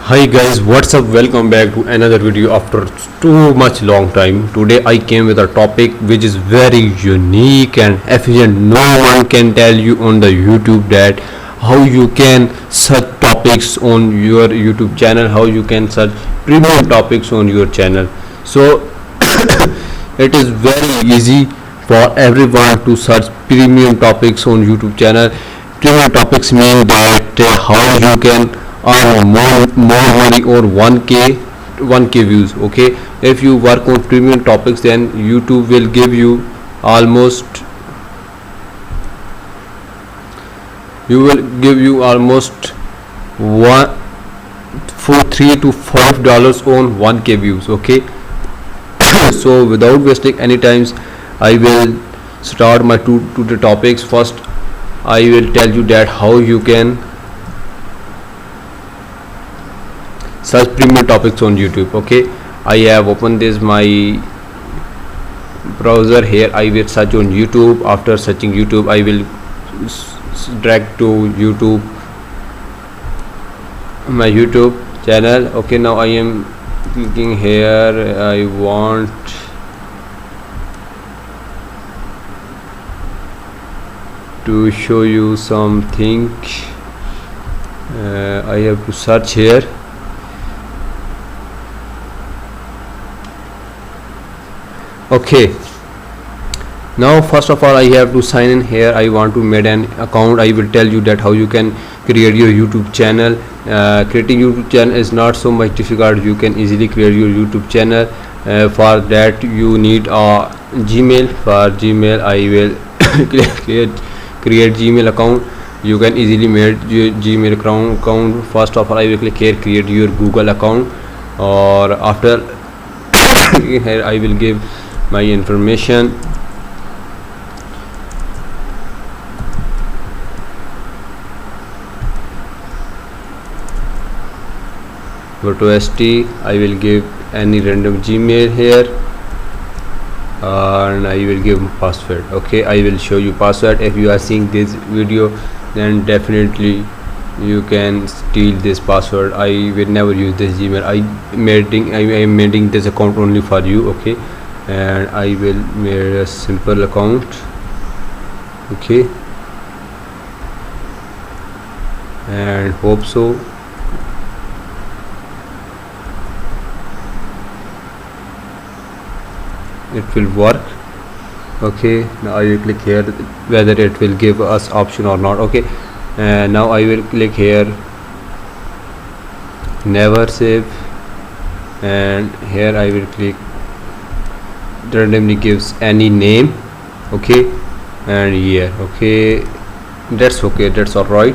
Hi guys, what's up? Welcome back to another video after too much long time. Today I came with a topic which is very unique and efficient. No one can tell you on the YouTube that how you can search topics on your YouTube channel, how you can search premium topics on your channel. So it is very easy for everyone to search premium topics on YouTube channel. Premium topics mean that how you can earn more money or 1k views. Okay, if you work on premium topics, then YouTube will give you almost one for $3 to $5 on 1k views. Okay, so without wasting any times, I will start my two the topics. First, I will tell you that how you can search premium topics on YouTube. Okay, I have opened this my browser. Here I will search on YouTube. After searching YouTube, I will drag to YouTube, my YouTube channel. Okay, now I am clicking here. I want to show you something. I have to search here. Okay, now first of all I have to sign in. Here I want to make an account. I will tell you that how you can create your YouTube channel. Creating YouTube channel is not so much difficult. You can easily create your YouTube channel. For that you need a Gmail. For Gmail I will create Gmail account. You can easily make your Gmail account. First of all I will click here, create your Google account, or after here I will give my information. Go to ST. I will give any random Gmail here, and I will give password. Okay, I will show you password. If you are seeing this video, then definitely you can steal this password. I will never use this Gmail. I am making this account only for you. Okay, and I will make a simple account. Okay, and hope so. It will work. Okay, now I will click here whether it will give us option or not. Okay, and now I will click here never save, and here I will click randomly gives any name. Okay, and here. Okay, that's okay, that's all right.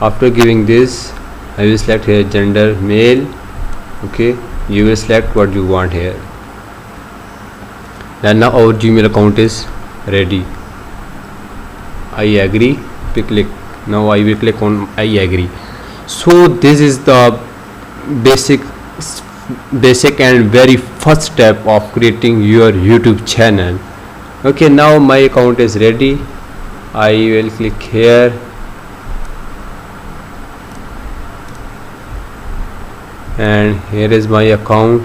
After giving this, I will select here gender male. Okay, you will select what you want here, and now our Gmail account is ready. I agree. Click. Now I will click on I agree. So this is the basic and very first step of creating your YouTube channel. Okay, now my account is ready. I will click here, and here is my account.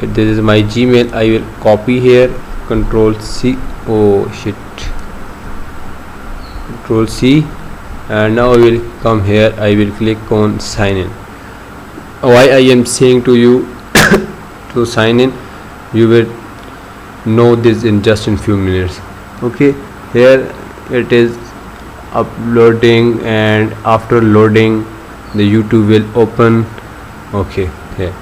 This is my Gmail. I will copy here, Control C. Oh shit, Control C, and now I will come here. I will click on sign in. Why I am saying to you to sign in, you will know this in just in few minutes. Okay, here it is uploading, and after loading the YouTube will open. Okay, here.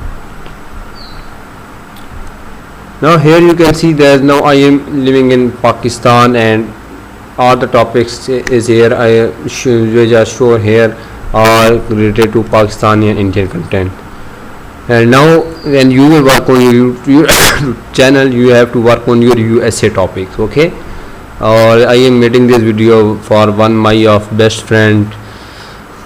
Now here you can see that now I am living in Pakistan, and all the topics is here. I just show here are related to Pakistani and Indian content. And now when you will work on your channel, you have to work on your USA topics. Okay, or I am making this video for one my of best friend.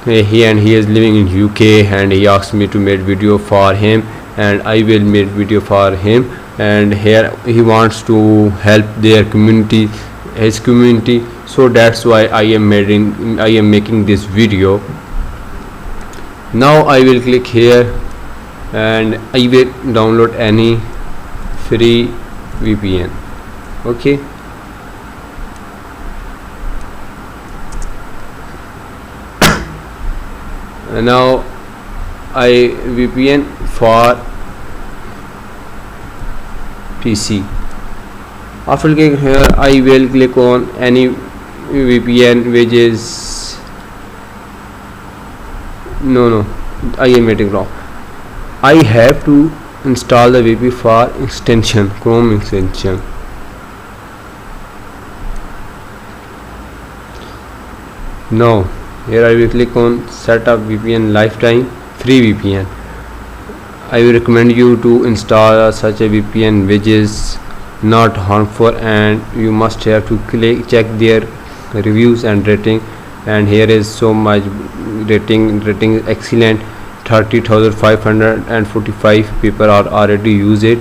He is living in UK, and he asked me to make video for him, and I will make video for him. And here he wants to help their community, his community, so that's why I am making this video. Now I will click here and I will download any free VPN. Okay, now I VPN for PC. After clicking here, I will click on any VPN which is no, I am getting wrong. I have to install the VP for extension, Chrome extension. Now here I will click on setup VPN lifetime free VPN. I will recommend you to install such a VPN which is not harmful, and you must have to check their reviews and rating. And here is so much rating is excellent. 30,545 people are already use it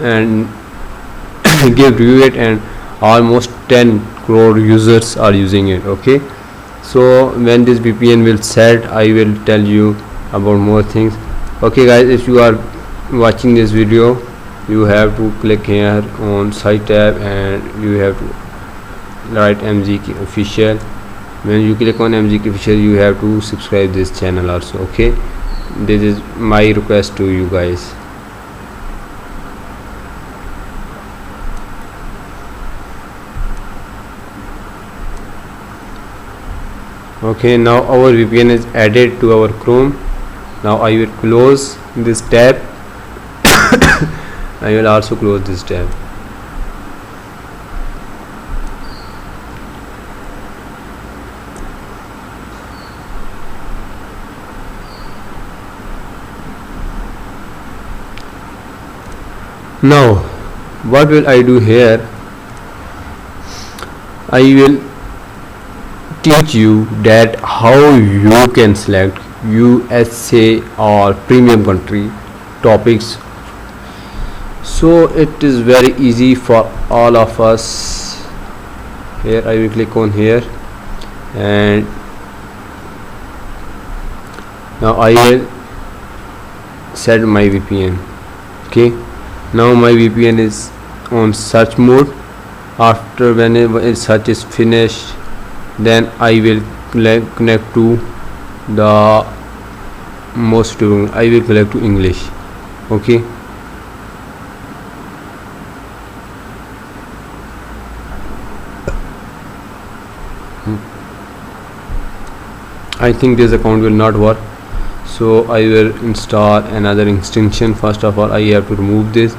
and give review it, and almost 10 crore users are using it. Okay, so when this VPN will set, I will tell you about more things. Okay guys, if you are watching this video, you have to click here on site tab and you have to write MZK official. When you click on MZK official, you have to subscribe this channel also. Okay, this is my request to you guys. Okay, now our VPN is added to our Chrome. Now I will close this tab. I will also close this tab. Now what will I do here? I will teach you that how you can select USA or premium country topics. So it is very easy for all of us. Here I will click on here and now I will set my VPN. Okay, now my VPN is on search mode. After whenever search is finished, then I will connect to the most suitable. I will connect to English. Okay, I think this account will not work, so I will install another extension. First of all, I have to remove this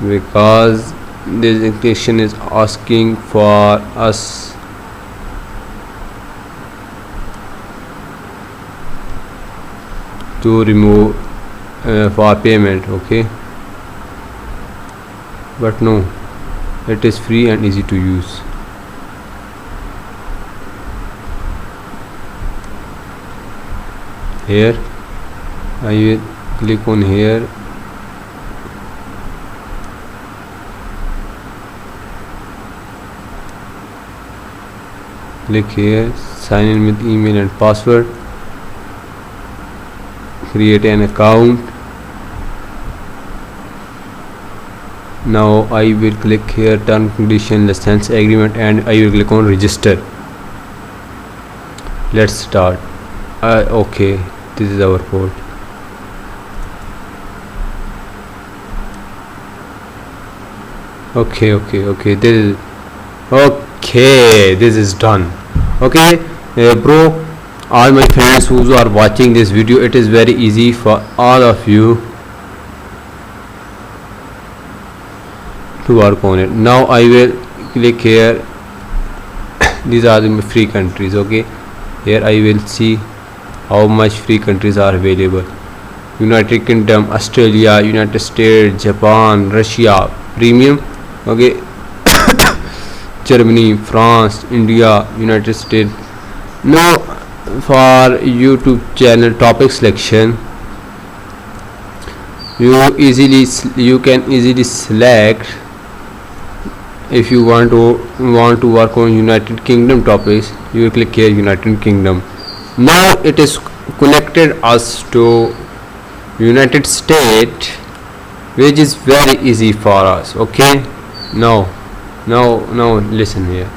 because this extension is asking for us to remove for payment. Okay, but no, it is free and easy to use. Here I will click on here, click here, sign in with email and password, create an account. Now I will click here term condition license agreement and I will click on register. Let's start. Okay, this is our code. Okay, this is done. Okay, bro, all my friends who are watching this video, it is very easy for all of you to work on it. Now I will click here. These are the free countries. Okay, here I will see how much free countries are available. United Kingdom, Australia, United States, Japan, Russia premium. Okay, Germany, France, India, United States. Now for YouTube channel topic selection, you can easily select. If you want to work on United Kingdom topics, you will click here United Kingdom. Now it is connected us to United States, which is very easy for us. Okay, now listen here.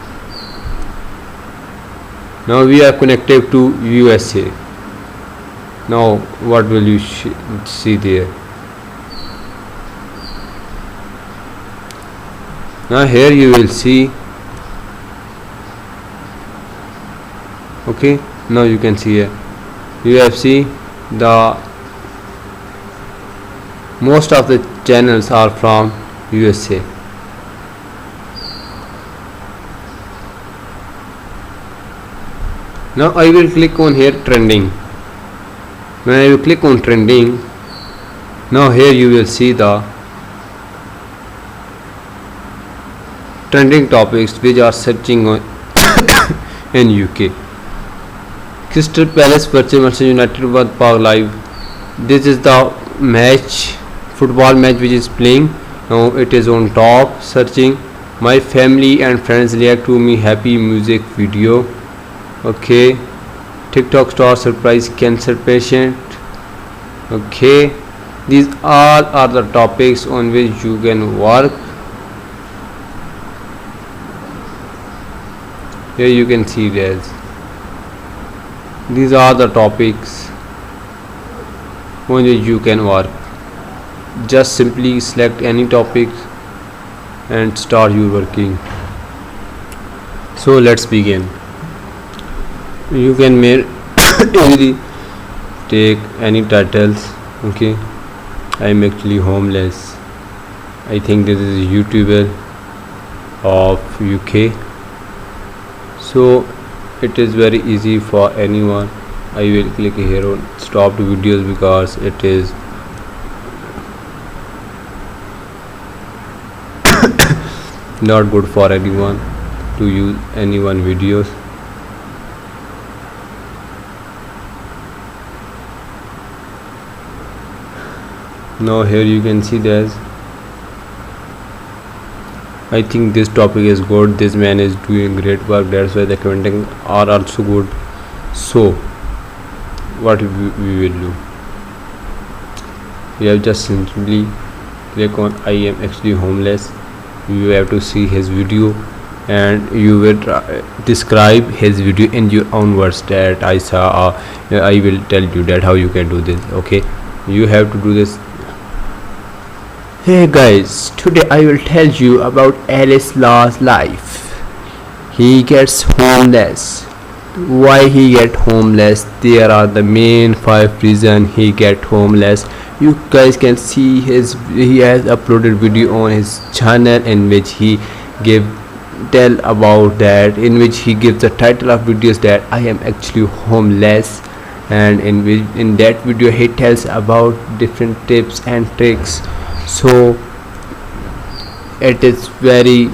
Now we are connected to USA. Now what will you see there? Now here you will see. Okay, now you can see here UFC. The most of the channels are from USA. Now I will click on here trending. When I will click on trending, now here you will see the trending topics which are searching on in UK. Crystal Palace versus Manchester United with Park Live. This is the match, football match which is playing. Now it is on top searching. My family and friends react to me happy music video. Okay. TikTok star surprise cancer patient. Okay. These all are the topics on which you can work. Here you can see this. These are the topics on which you can work. Just simply select any topic and start your working. So let's begin. You can easily take any titles. Okay, I am actually homeless. I think this is a YouTuber of UK. So it is very easy for anyone. I will click here on stop the videos because it is not good for anyone to use anyone videos. Now here you can see this. I think this topic is good. This man is doing great work. That's why the commenting are also good. So what we will do? We have just simply click on I am actually homeless. You have to see his video and you will describe his video in your own words that I saw. I will tell you that how you can do this. Okay, you have to do this. Hey guys, today I will tell you about Alice Law's life. He gets homeless. Why he get homeless? There are the main 5 reasons he get homeless. You guys can see he has uploaded video on his channel in which he tell about that, in which he gives the title of videos that I am actually homeless, and in that video he tells about different tips and tricks. So it is very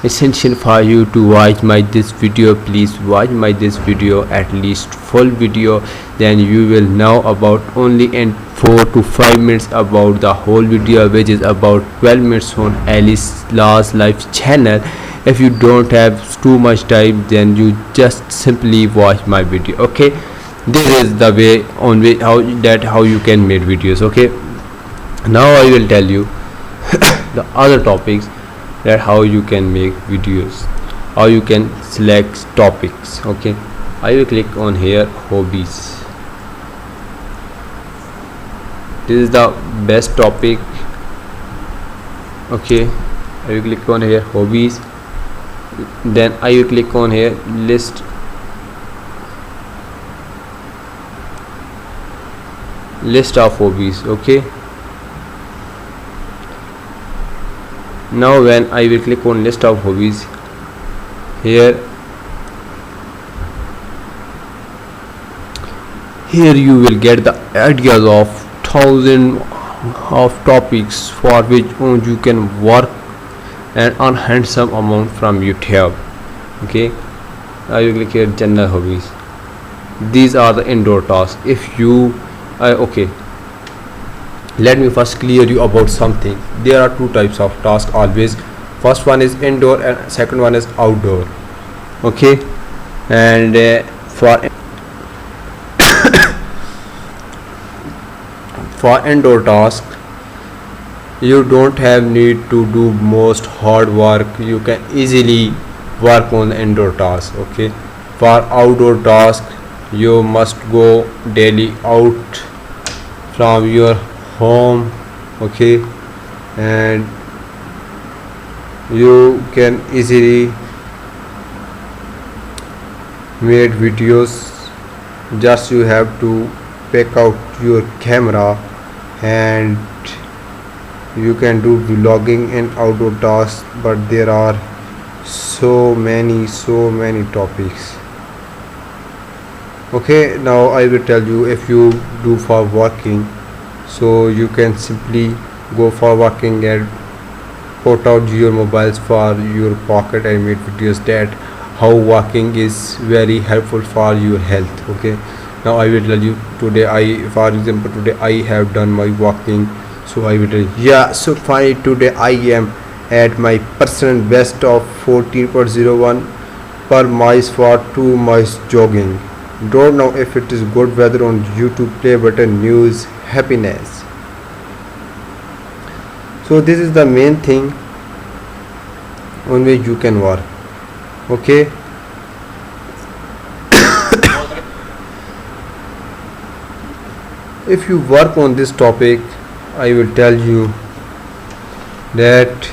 essential for you to watch this video. Please watch this video at least full video, then you will know about only in 4 to 5 minutes about the whole video, which is about 12 minutes on Alice Law's life channel. If you don't have too much time, then you just simply watch my video. Okay, this is the way on how you can make videos. Okay, now I will tell you the other topics, that how you can make videos, how you can select topics. Okay, I will click on here hobbies. This is the best topic. Okay, I will click on here hobbies, then I will click on here list of hobbies. Okay, now when I will click on list of hobbies, here you will get the ideas of thousands of topics for which you can work and earn handsome amount from YouTube. Okay, I will click here general hobbies. These are the indoor tasks. If you okay, let me first clear you about something. There are 2 types of tasks always. First one is indoor and second one is outdoor. Okay, and For indoor task, you don't have need to do most hard work. You can easily work on indoor task. Okay, for outdoor task, you must go daily out from your home. Okay, and you can easily make videos. Just you have to pick out your camera, and you can do vlogging in outdoor tasks. But there are so many topics. Okay, now I will tell you. If you do for working, so you can simply go for working and put out your mobiles for your pocket and make videos. That how walking is very helpful for your health. Okay, now I will tell you. Today I, for example, today I have done my walking. So I will tell you, yeah, so fine. Today I am at my personal best of 14.01 per miles for 2 miles jogging. Don't know if it is good weather on YouTube, play button, news, happiness. So this is the main thing on which you can work. Okay, if you work on this topic, I will tell you that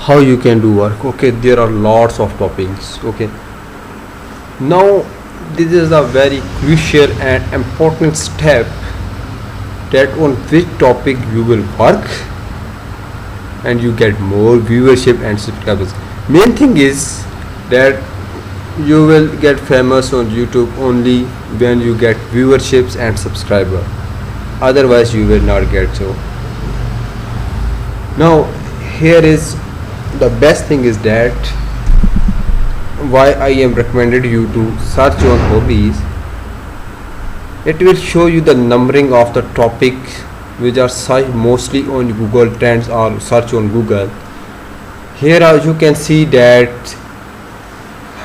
how you can do work. Okay, there are lots of topics. Okay, now this is a very crucial and important step, that on which topic you will work and you get more viewership and subscribers. Main thing is that you will get famous on YouTube only when you get viewerships and subscriber. Otherwise you will not get so. Now here is the best thing is that why I am recommended you to search on hobbies. It will show you the numbering of the topics which are mostly on Google Trends or search on Google. Here you can see that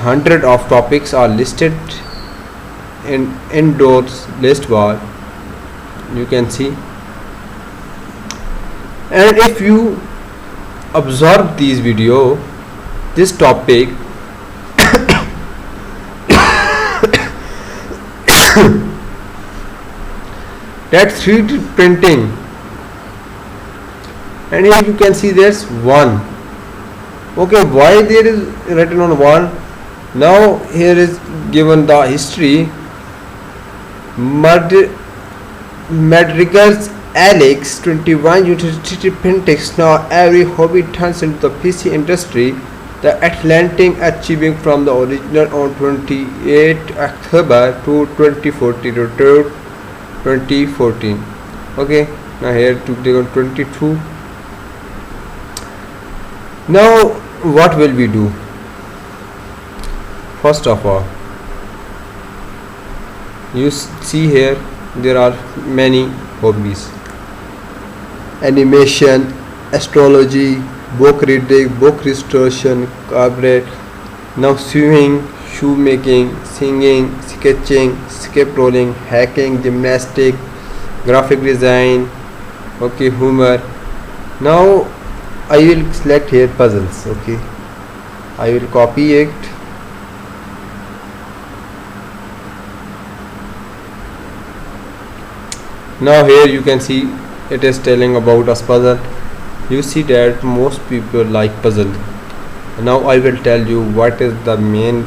100 of topics are listed in indoors list bar. You can see, and if you observe these video, this topic that 3D printing, and here you can see there's one. Okay, why there is written on one? Now here is given the history. Madrigal's Alex 21 utility printings. Now every hobby turns into the PC industry. The Atlantic achieving from the original on 28 October to 2014. Okay, now here to click on 22. Now what will we do? First of all, you see here there are many hobbies: animation, astrology, book reading, book restoration, carpet, now swimming, shoemaking, singing, sketching, script rolling, hacking, gymnastics, graphic design, okay, humor. Now I will select here puzzles. Okay, I will copy it. Now here you can see it is telling about us puzzle. You see that most people like puzzle. Now I will tell you what is the main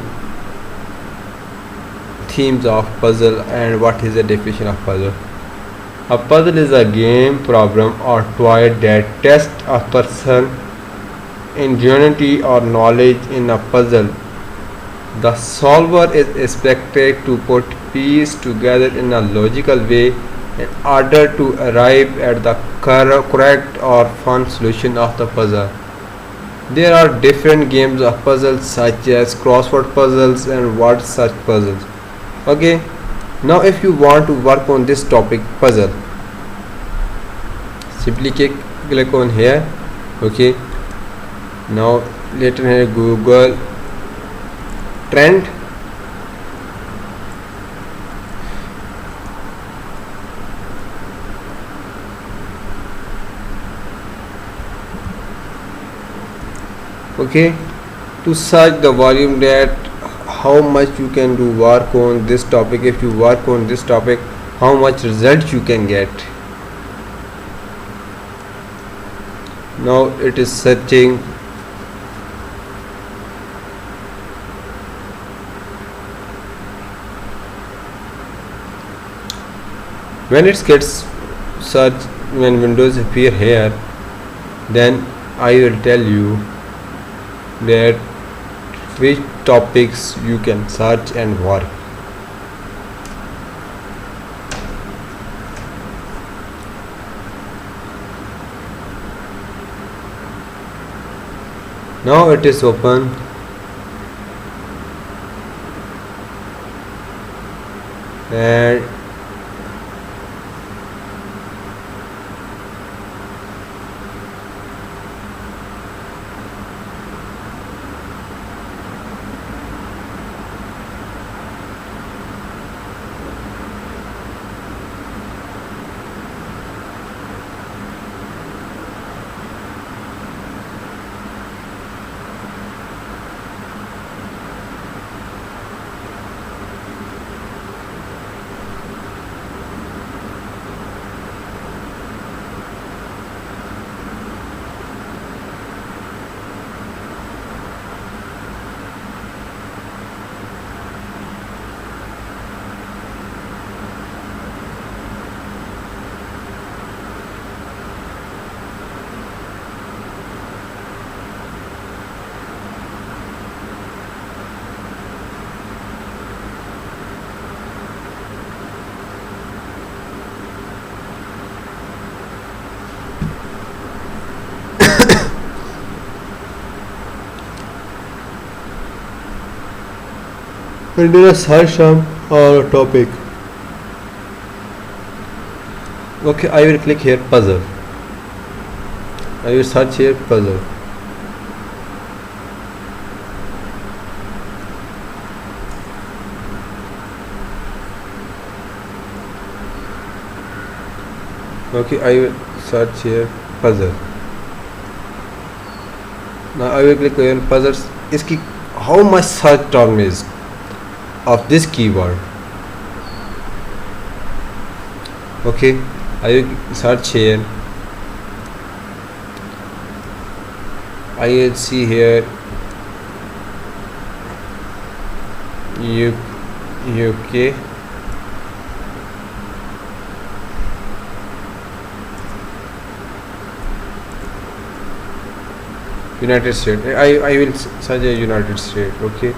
themes of puzzle and what is the definition of puzzle. A puzzle is a game, problem or toy that tests a person's ingenuity or knowledge in a puzzle. The solver is expected to put pieces together in a logical way in order to arrive at the correct or fun solution of the puzzle. There are different games of puzzles such as crossword puzzles and word search puzzles. Okay, Now if you want to work on this topic, puzzle, simply click on here. Okay, now later here Google trend. Okay, to search the volume, that how much you can do work on this topic. If you work on this topic, how much result you can get. Now it is searching. When it gets search, when windows appear here, then I will tell you that which topics you can search and work. Now it is open. And do a search some topic. Okay, I will click here puzzle. I will search here puzzle. Okay, I will search here puzzle. Now I will click here puzzles. इसकी how much search term is of this keyword. Okay, I will search here. I will see here UK. United States. I will search a United States. Okay,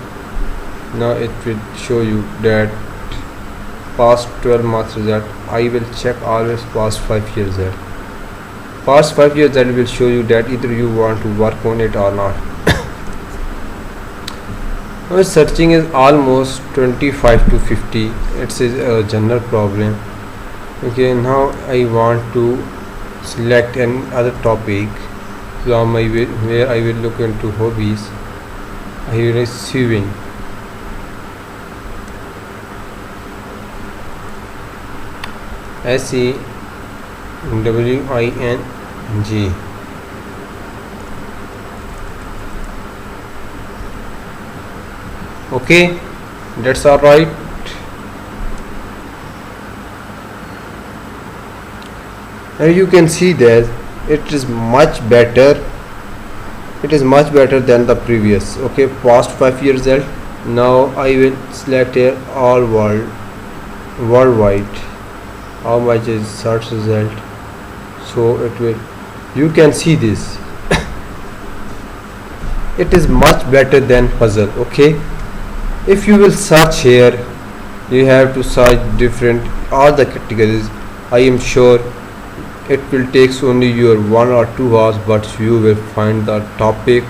now it will show you that past 12 months result. I will check always past 5 years result. Past 5 years result will show you that either you want to work on it or not. Now searching is almost 25 to 50. It's a general problem. Okay, now I want to select another topic from my where I will look into hobbies. I will sewing. SEWING. Okay, that's all right. Now you can see that it is much better. It is much better than the previous. Okay, past 5 years result. Now I will select here all worldwide. How much is search result? So it will. You can see this. It is much better than puzzle. Okay, if you will search here, you have to search different all the categories. I am sure it will take only your 1 or 2 hours, but you will find the topic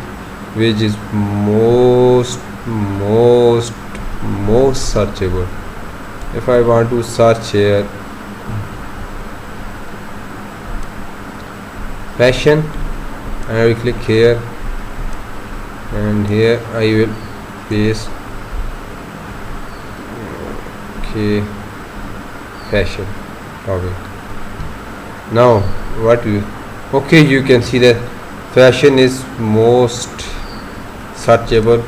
which is most searchable. If I want to search here fashion, I will click here, and here I will paste fashion topic. Now what you you can see that fashion is most searchable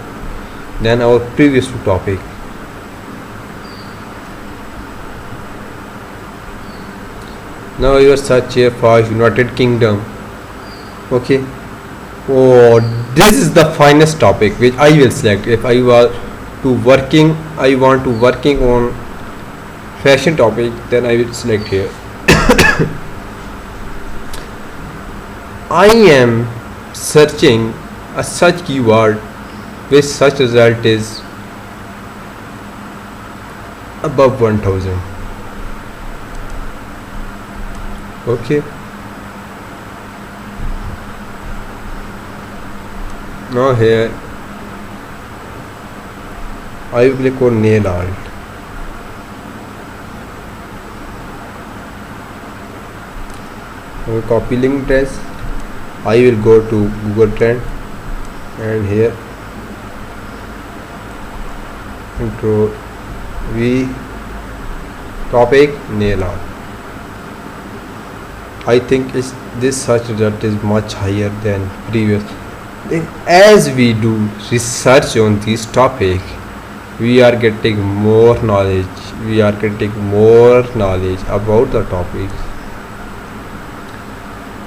than our previous topic. Now you search here for United Kingdom. Okay. Oh, this is the finest topic which I will select. If I want to working on fashion topic, then I will select here. I am searching a such keyword which such result is above 1000. Okay. Now here I will click on nail art. I will copy link address. I will go to Google Trend, and here Control V, topic nail art. I think this search result is much higher than previous. As we do research on this topic, we are getting more knowledge. We are getting more knowledge about the topics.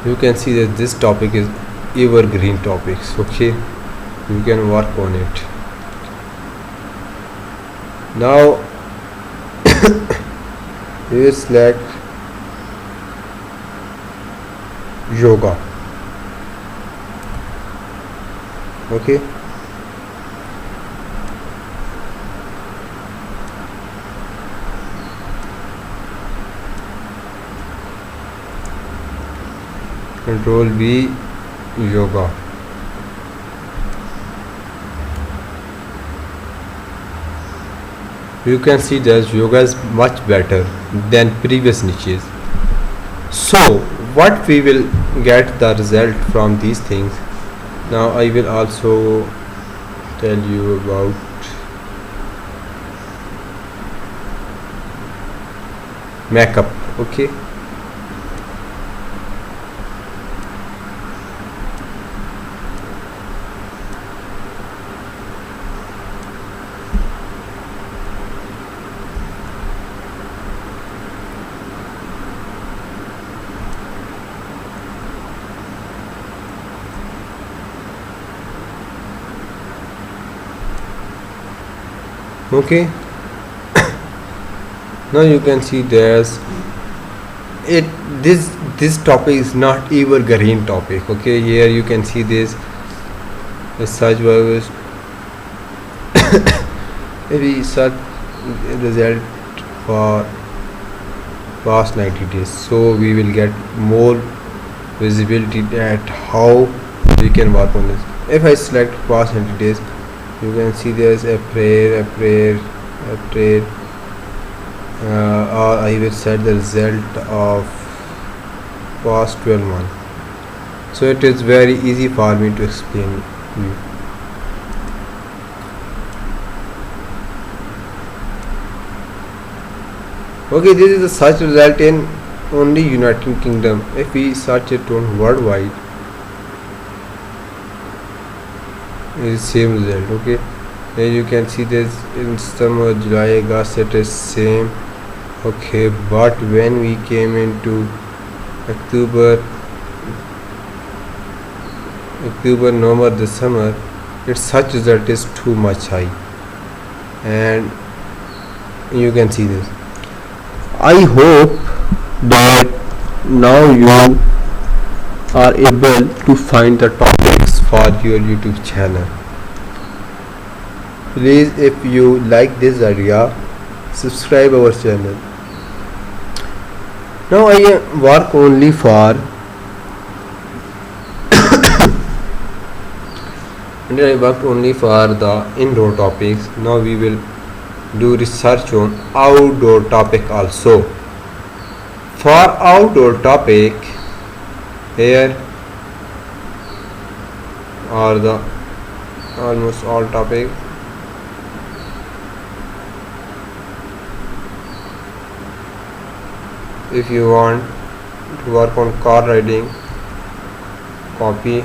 You can see that this topic is evergreen topics. Okay, you can work on it. Now you will select yoga. Okay. Control V, yoga. You can see that yoga is much better than previous niches. So what we will get the result from these things. Now I will also tell you about makeup. Okay. Okay. Now you can see there's it this topic is not evergreen topic. Okay, here you can see this the search bar is we search result for past 90 days, so we will get more visibility at how we can work on this. If I select past 90 days, you can see there's April, or I will set the result of past 12 months. So it is very easy for me to explain you. Okay, this is the search result in only United Kingdom. If we search it on worldwide, it is same result. Okay, here you can see this in summer, July, August, it is same. Okay, but when we came into October, November, December, its search result is too much high, and you can see this. I hope that now you are able to find the topics for your YouTube channel. Please, if you like this idea, subscribe our channel. Now I work only for and I worked only for the indoor topics. Now we will do research on outdoor topic also. For outdoor topic, here are the almost all topic. If you want to work on car riding, copy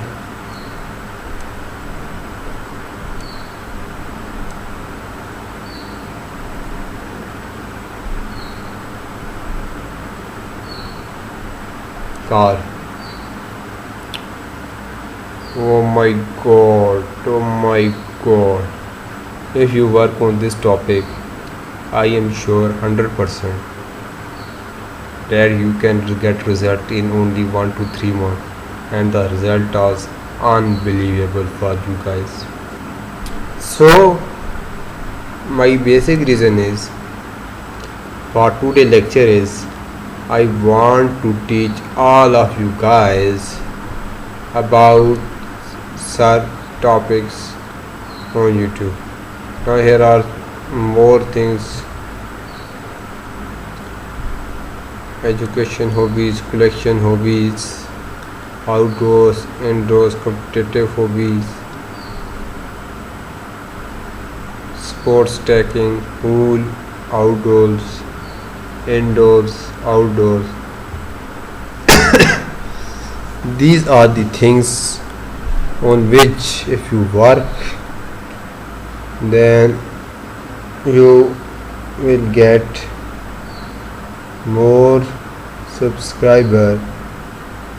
car. Oh my god, oh my god. If you work on this topic, I am sure 100% that you can get result in only 1 to 3 months, and the result is unbelievable for you guys. So my basic reason is for today lecture is I want to teach all of you guys about such topics on YouTube. Now here are more things: education hobbies, collection hobbies, outdoors, indoors, competitive hobbies, sports stacking, pool, outdoors, indoors, outdoors. These are the things on which if you work, then you will get more subscriber,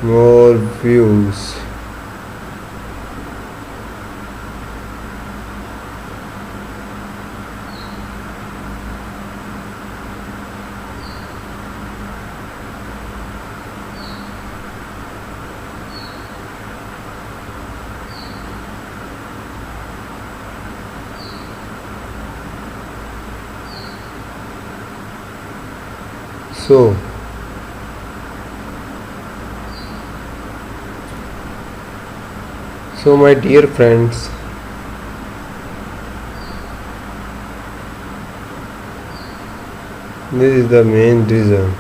more views. So my dear friends, this is the main reason.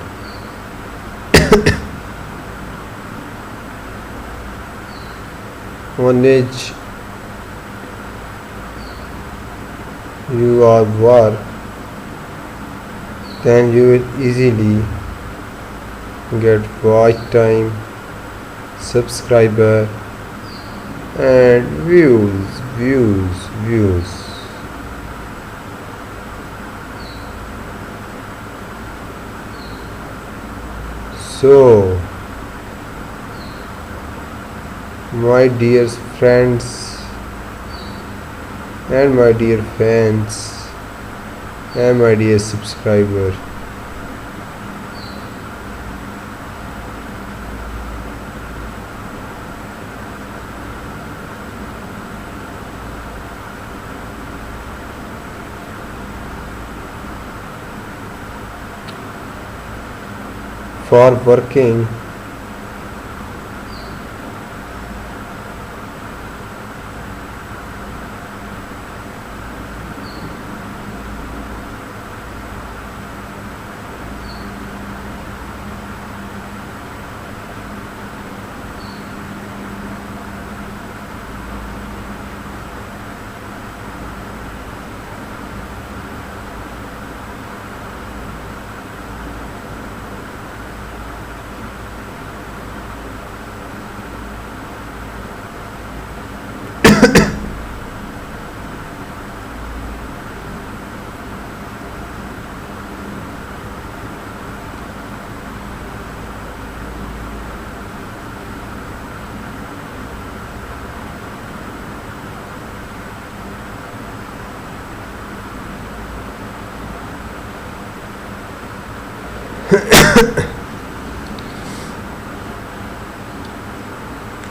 On which you are work, then you will easily get watch time, subscriber, and views. So my dear friends and my dear fans and my dear subscriber, for working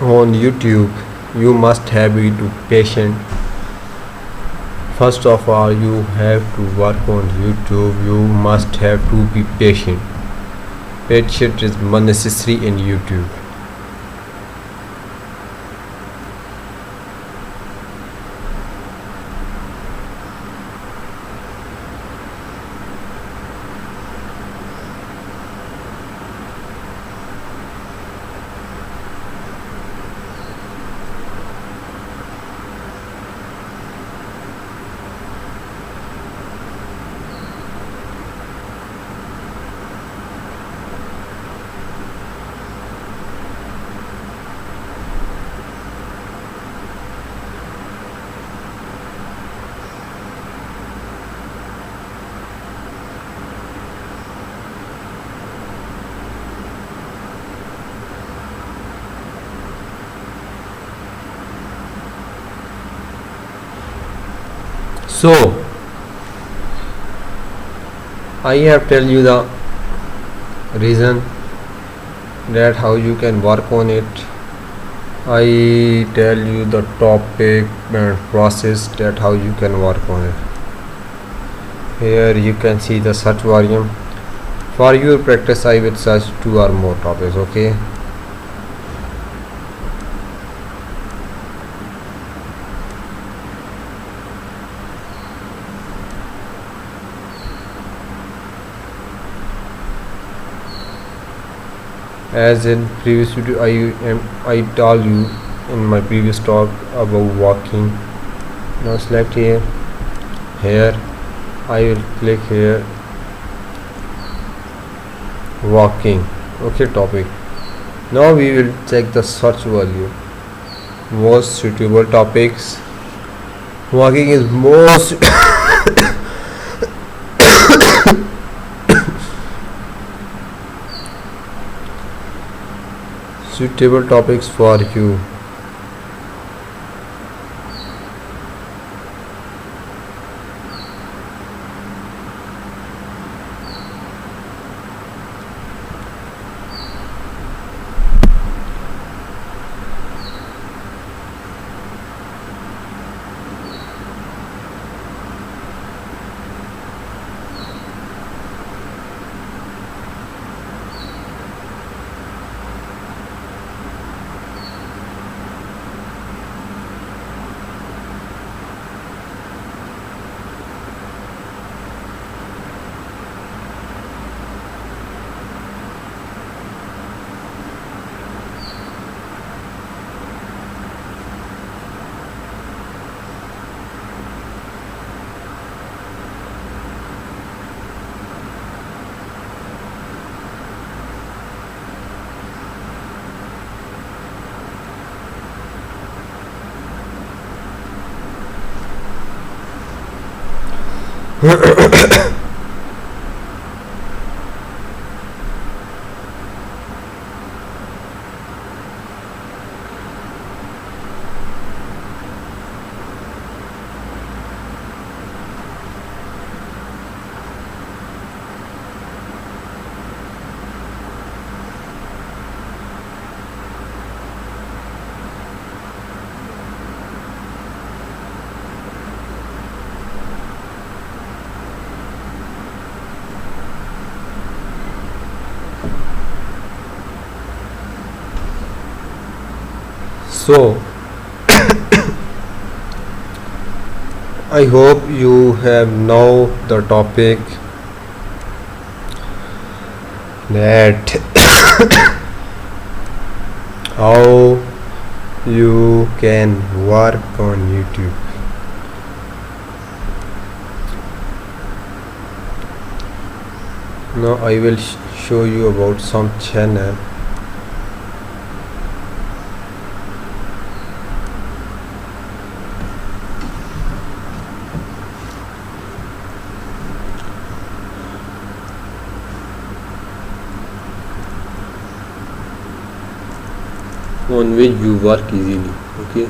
on YouTube, you must have be too patient. First of all, you have to work on YouTube. You must have to be patient. Patience is necessary in YouTube. So I have tell you the reason that how you can work on it. I tell you the topic and process that how you can work on it. Here you can see the search volume. For your practice I will search 2 or more topics. Okay, as in previous video I told you in my previous talk about walking. Now select here I will click here walking. Okay, topic. Now we will check the search value. Most suitable topics. Walking is most suitable topics for you. So I hope you have know the topic that how you can work on YouTube. Now I will show you about some channel. On which you work easily. Okay,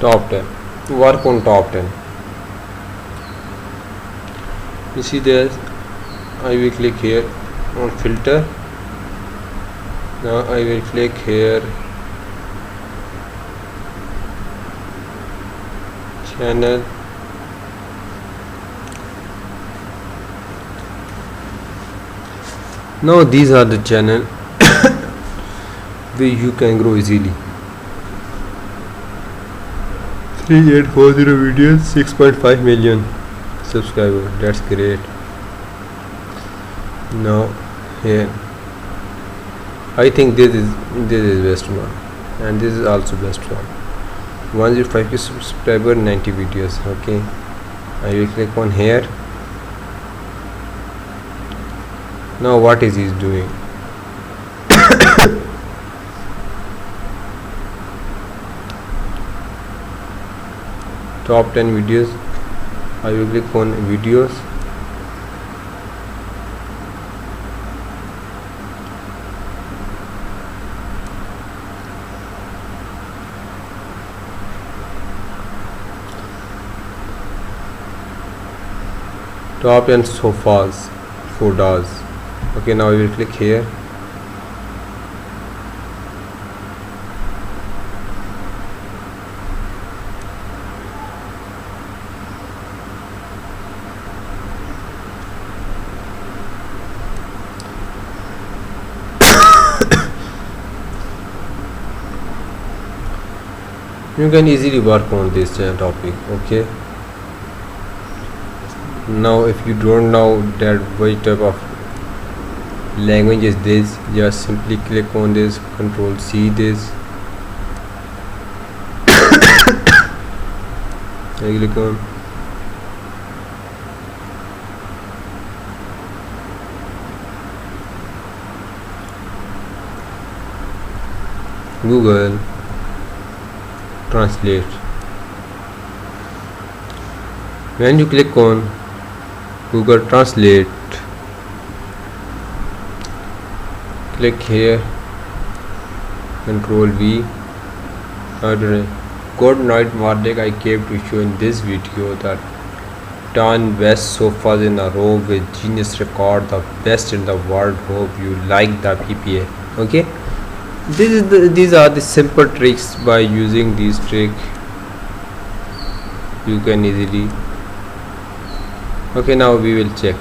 top 10. Work on top 10. You see there, I will click here on filter. Now I will click here channel. Now these are the channel where you can grow easily. 3840 videos, 6.5 million subscribers. That's great. Now here I think this is best one, and this is also best one. 105 subscriber, 90 videos. Okay, I will click on here. Now what is he doing? Top 10 videos. I will click on videos. top and sofas, photos. Okay, now we will click here. You can easily work on this topic. Okay, now if you don't know that which type of language is this, just simply click on this, control C this, and click on Google Translate. When you click on Google Translate, click here, control V. Good night morning, I came to show in this video that 10 best sofas in a row with Genius record, the best in the world. Hope you like the PPA. Okay, these are the simple tricks. By using these tricks you can easily. Okay, now we will check.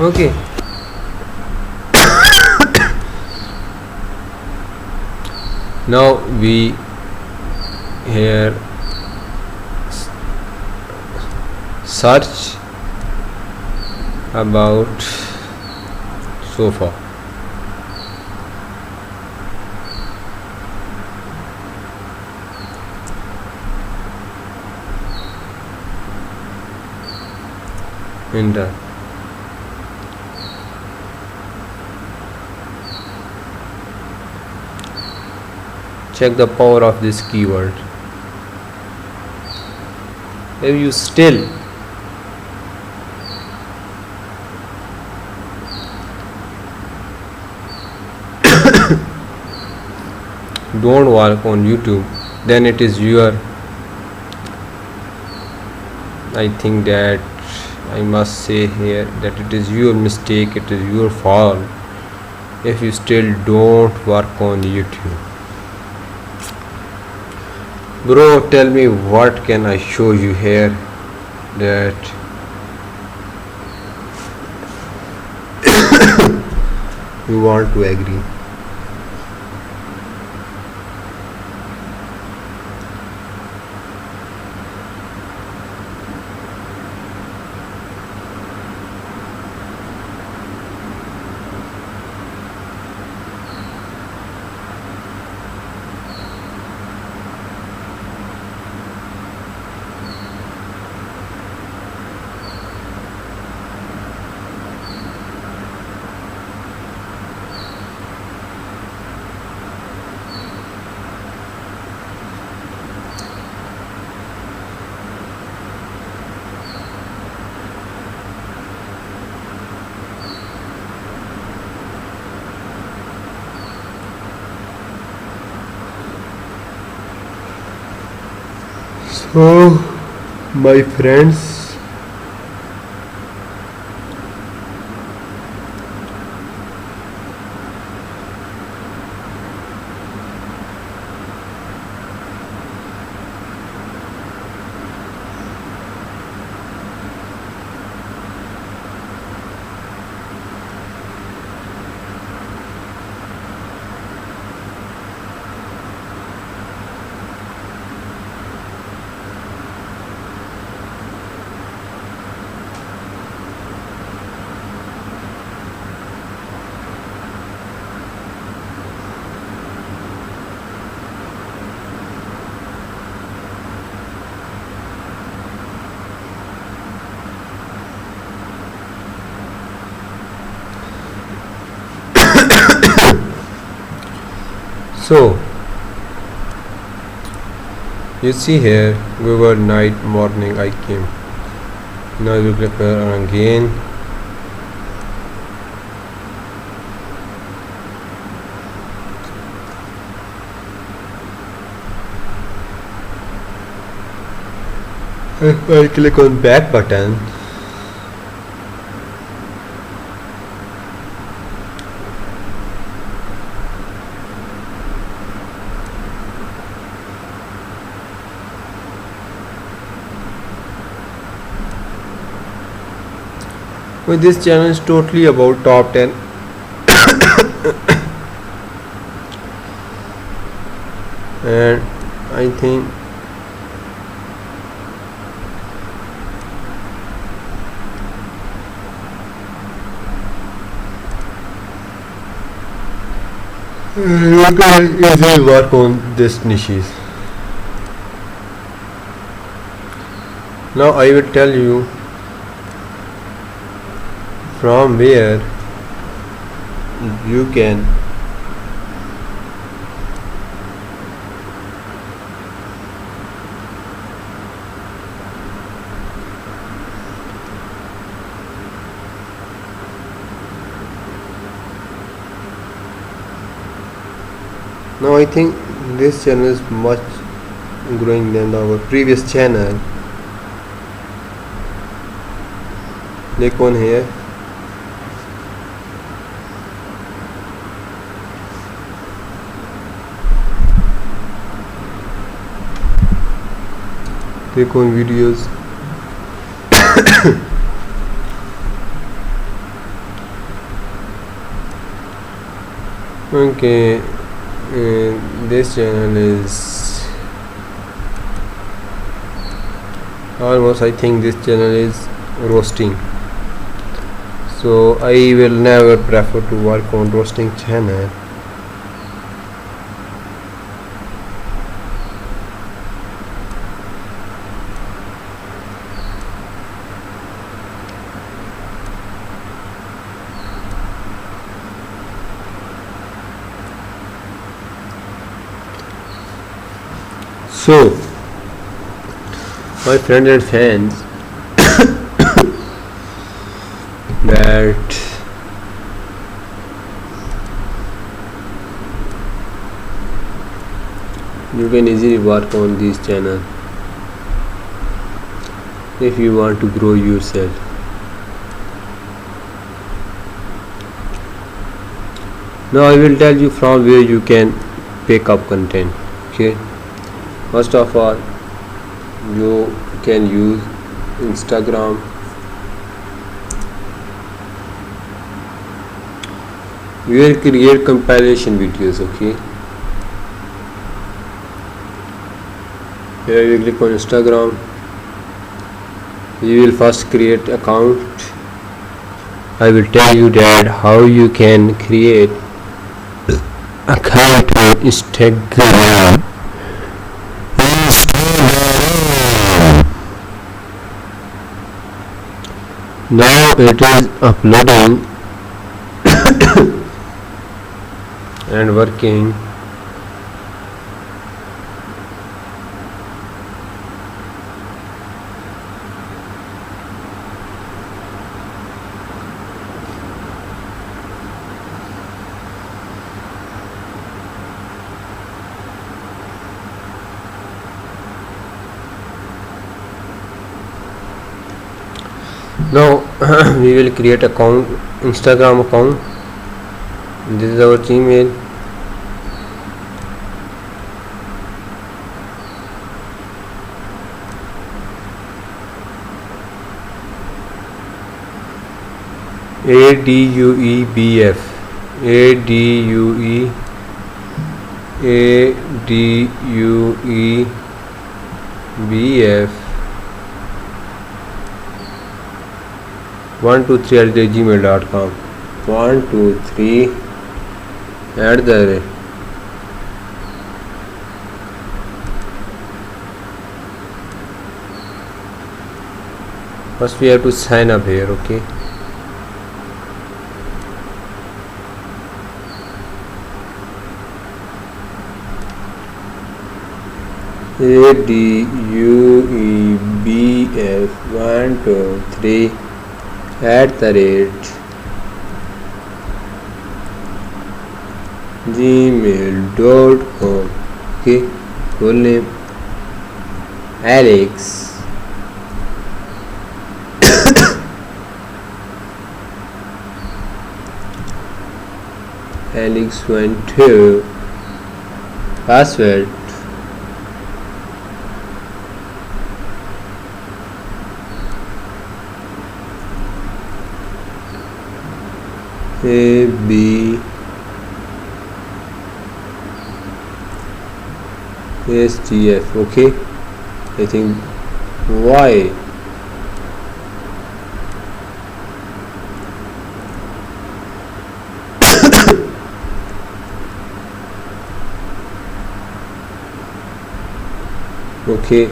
Okay, now we here search about sofa. Enter. Check the power of this keyword. If you still don't work on YouTube, then it is your, I think that I must say here that it is your mistake, it is your fault if you still don't work on YouTube. Bro, tell me what can I show you here that you want to agree. So, my friends, so you see here Google night morning I came. Now you click on again. I click on back button. Well, this channel is totally about top 10 and I think you can easily work on this niches. Now I will tell you from where you can now I think this channel is much growing than our previous channel. Click on here. Click on videos. Okay, this channel is almost, I think this channel is roasting, so I will never prefer to work on roasting channel. So, my friends and fans, that you can easily work on this channel if you want to grow yourself. Now I will tell you from where you can pick up content. Okay. First of all, you can use Instagram. You will create compilation videos. Okay. Here you click on Instagram. You will first create account. I will tell you that how you can create account on Instagram. Now it is uploading and working. Now we will create account, Instagram account. This is our Gmail. ADUEBF ADUEBF 123@gmail.com 123 @ first we have to sign up here. Okay, ADUEBF 123 @gmail.com. Okay, full name Alex Helix12 password A B S T F. Okay, I think Y. Okay,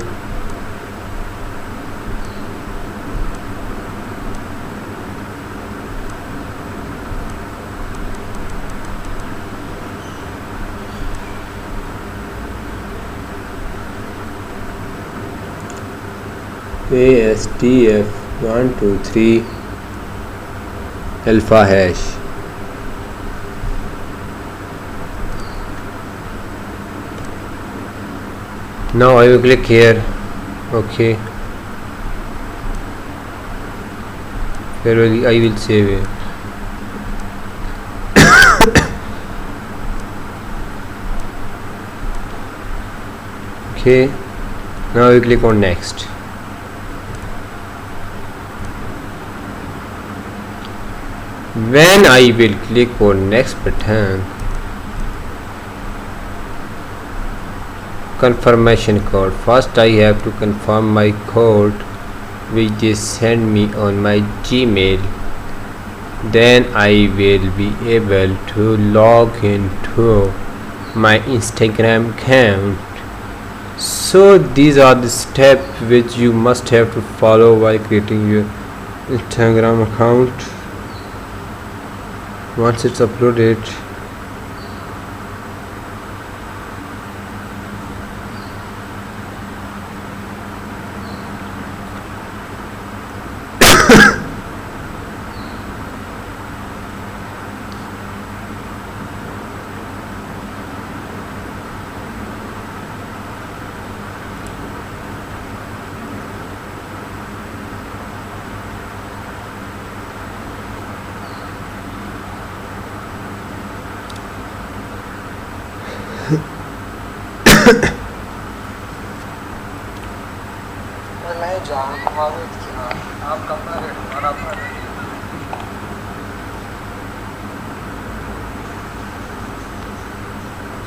ASTF 123 alpha hash. Now I will click here. Okay, here I will save it. Okay, now I will click on next. When I will click on next button, confirmation code. First I have to confirm my code which they send me on my Gmail. Then I will be able to log into my Instagram account. So these are the steps which you must have to follow while creating your Instagram account. Once it's uploaded,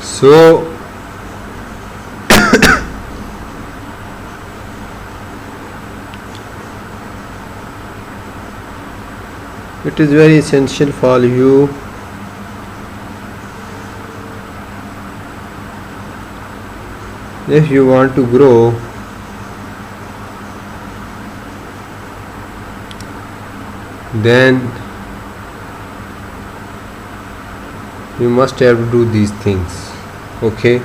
so it is very essential for you if you want to grow. Then you must have to do these things. Okay,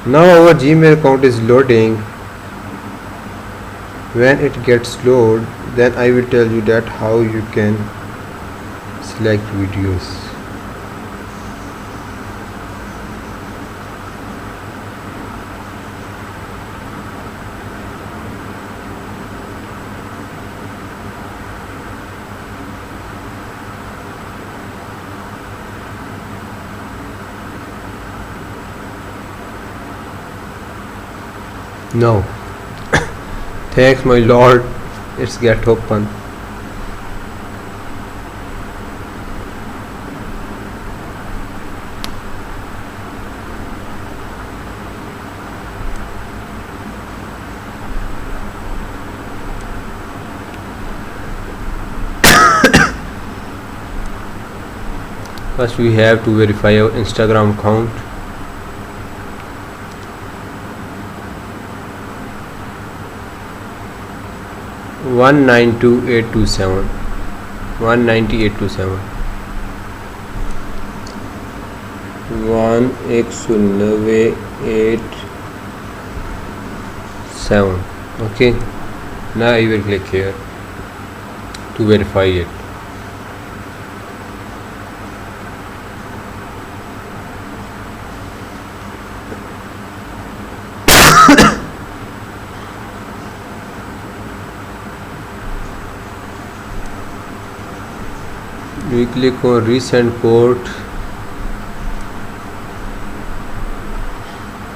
now our Gmail account is loading. When it gets loaded, then I will tell you that how you can select videos. No. Thanks my lord, it's get open. First we have to verify our Instagram account. One 192,827 19827 11087. Okay, now I will click here to verify it. We click on recent port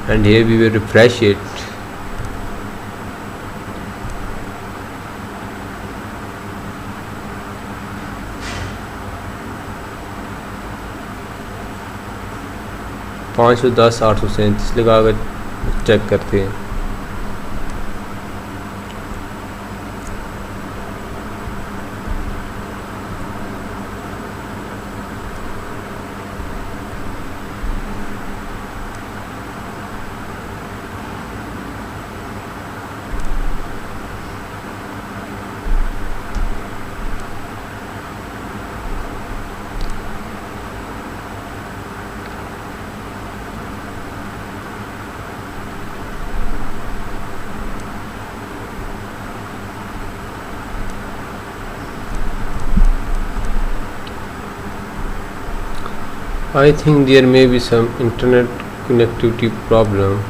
and here we will refresh it. पाँच सौ दस 837 लगा कर check करते हैं। I think there may be some internet connectivity problem.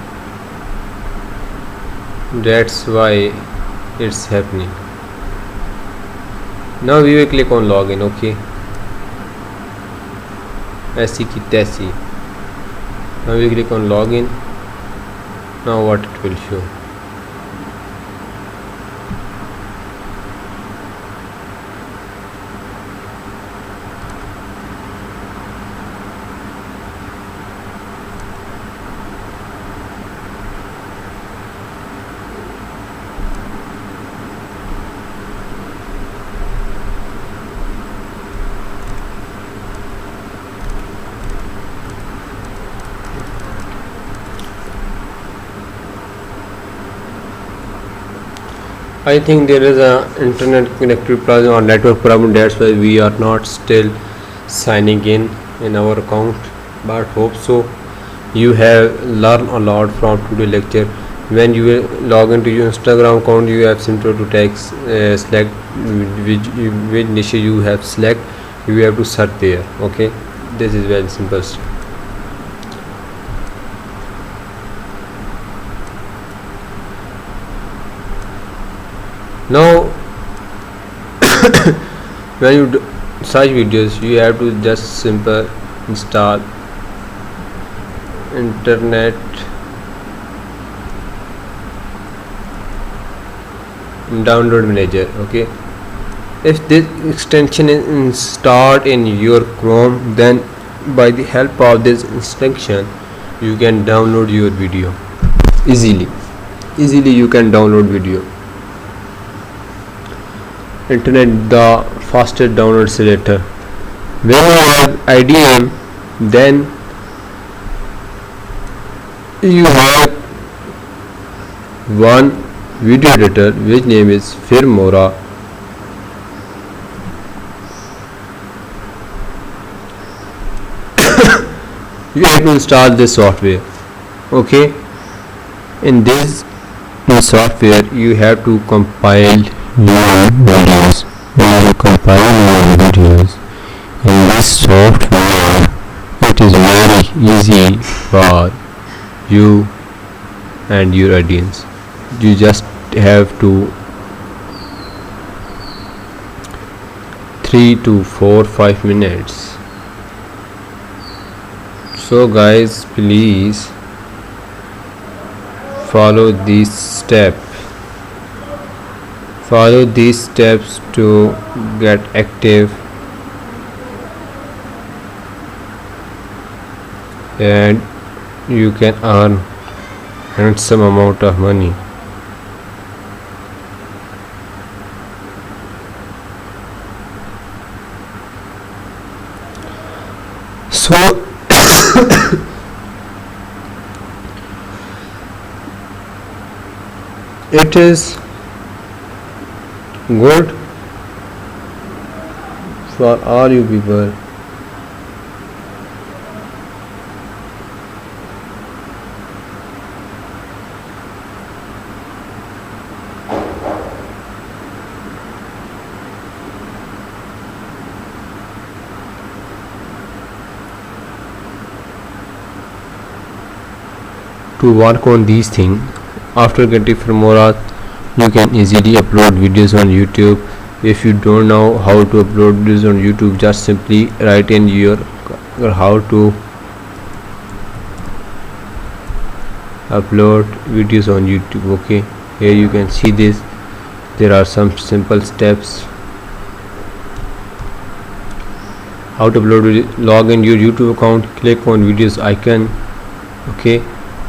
That's why it's happening. Now we will click on login. Okay. ऐसी की तैसी. Now we click on login. Now what it will show? I think there is a internet connectivity problem or network problem. That's why we are not still signing in our account. But hope so. You have learned a lot from today's lecture. When you will log into your Instagram account, you have simply to text select which niche you have select. You have to search there. Okay, this is very simple. Now when you search videos, you have to just simple install internet download manager. Okay, if this extension is installed in your Chrome, then by the help of this instruction you can download your video easily you can download video. Internet the fastest download selector. When you have IDM, then you have one video editor which name is Filmora. You have to install this software. Okay, in this software you have to compile your videos. When you compile your videos in this software, it is very easy for you and your audience. You just have to 3 to 4-5 minutes. So guys, please follow these steps. Follow these steps to get active and you can earn handsome amount of money. So it is good for all you people. To work on these things, after getting Filmora, you can easily upload videos on YouTube. If you don't know how to upload videos on YouTube, just simply write in your how to upload videos on YouTube. Okay, here you can see this. There are some simple steps how to upload video. Log in your YouTube account, click on videos icon. Okay,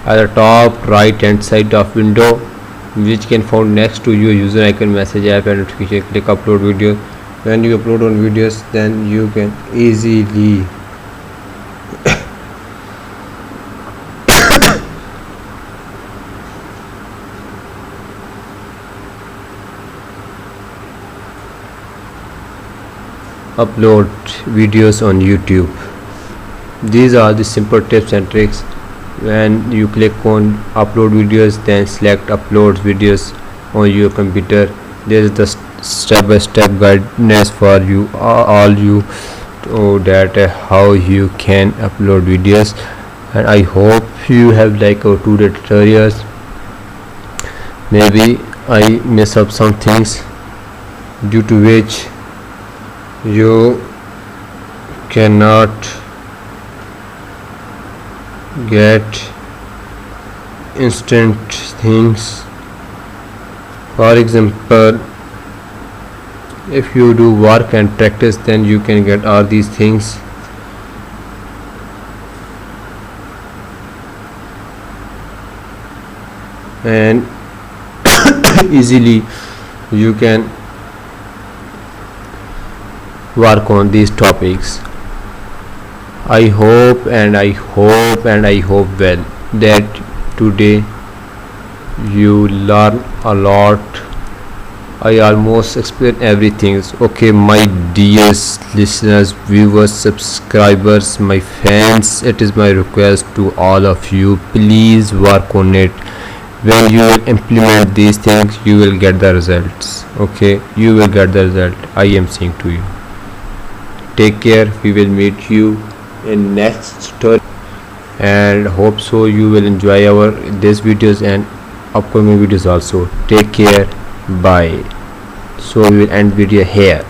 at the top right hand side of window which can found next to your user icon, message, app and notification, click upload video. When you upload on videos, then you can easily upload videos on YouTube. These are the simple tips and tricks. When you click on upload videos, then select upload videos on your computer. There is the step-by-step guidance for you all you know that how you can upload videos. And I hope you have like our 2-day tutorials. Maybe I mess up some things due to which you cannot get instant things. For example, if you do work and practice, then you can get all these things. And easily you can work on these topics. I hope well that today you learn a lot. I almost explained everything. Okay, my dear listeners, viewers, subscribers, my fans, it is my request to all of you, please work on it. When you will implement these things, you will get the results. Okay, you will get the result, I am saying to you. Take care. We will meet you in next story, and hope so you will enjoy our these videos and upcoming videos also. Take care. Bye. So we will end video here.